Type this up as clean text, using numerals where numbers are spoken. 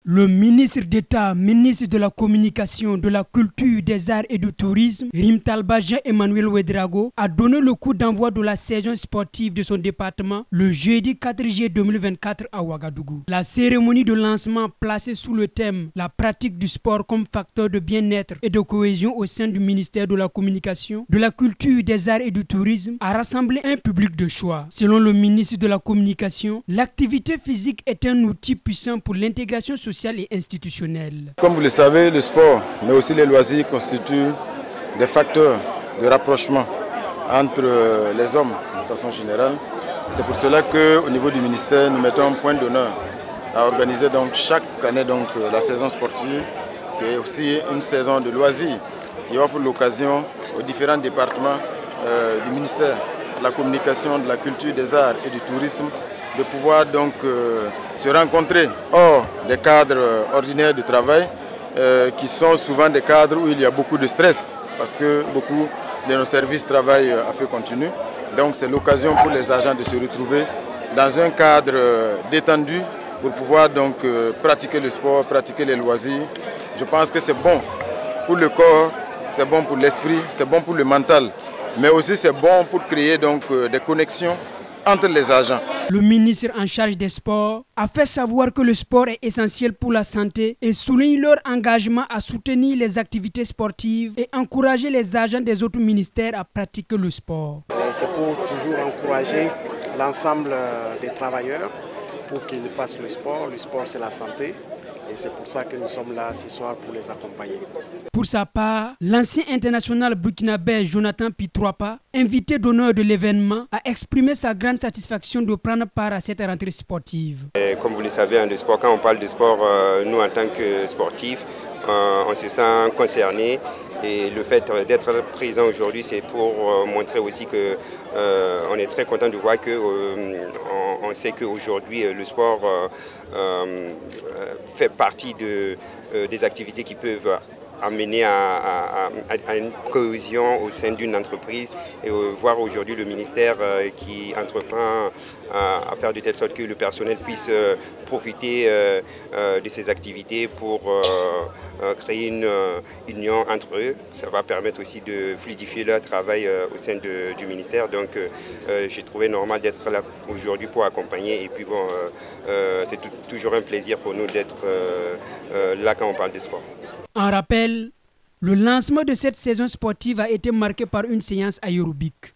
Le ministre d'État, ministre de la Communication, de la Culture, des Arts et du Tourisme, Rimtalba Jean-Emmanuel Ouedraogo, a donné le coup d'envoi de la saison sportive de son département le jeudi 4 juillet 2024 à Ouagadougou. La cérémonie de lancement placée sous le thème « La pratique du sport comme facteur de bien-être et de cohésion au sein du ministère de la Communication, de la Culture, des Arts et du Tourisme » a rassemblé un public de choix. Selon le ministre de la Communication, l'activité physique est un outil puissant pour l'intégration sociale et institutionnelle. Comme vous le savez, le sport, mais aussi les loisirs constituent des facteurs de rapprochement entre les hommes de façon générale. C'est pour cela qu'au niveau du ministère, nous mettons un point d'honneur à organiser donc chaque année la saison sportive, qui est aussi une saison de loisirs, qui offre l'occasion aux différents départements du ministère de la Communication, de la Culture, des Arts et du Tourisme de pouvoir donc se rencontrer hors des cadres ordinaires de travail qui sont souvent des cadres où il y a beaucoup de stress parce que beaucoup de nos services travaillent à feu continu. Donc c'est l'occasion pour les agents de se retrouver dans un cadre détendu pour pouvoir donc pratiquer le sport, pratiquer les loisirs. Je pense que c'est bon pour le corps, c'est bon pour l'esprit, c'est bon pour le mental, mais aussi c'est bon pour créer donc des connexions entre les agents. Le ministre en charge des sports a fait savoir que le sport est essentiel pour la santé et souligne leur engagement à soutenir les activités sportives et encourager les agents des autres ministères à pratiquer le sport. C'est pour toujours encourager l'ensemble des travailleurs pour qu'ils fassent le sport. Le sport, c'est la santé. Et c'est pour ça que nous sommes là ce soir pour les accompagner. Pour sa part, l'ancien international burkinabé Jonathan Pitroapa, invité d'honneur de l'événement, a exprimé sa grande satisfaction de prendre part à cette rentrée sportive. Et comme vous le savez, le sport, quand on parle de sport, nous en tant que sportifs, on se sent concernés. Et le fait d'être présent aujourd'hui, c'est pour montrer aussi que on est très content de voir que on sait qu'aujourd'hui le sport fait partie des activités qui peuvent amener à une cohésion au sein d'une entreprise et voir aujourd'hui le ministère qui entreprend à faire de telle sorte que le personnel puisse profiter de ces activités pour créer une union entre eux. Ça va permettre aussi de fluidifier leur travail au sein du ministère. Donc j'ai trouvé normal d'être là aujourd'hui pour accompagner et puis bon, c'est toujours un plaisir pour nous d'être là quand on parle de sport. En rappel, le lancement de cette saison sportive a été marqué par une séance aérobique.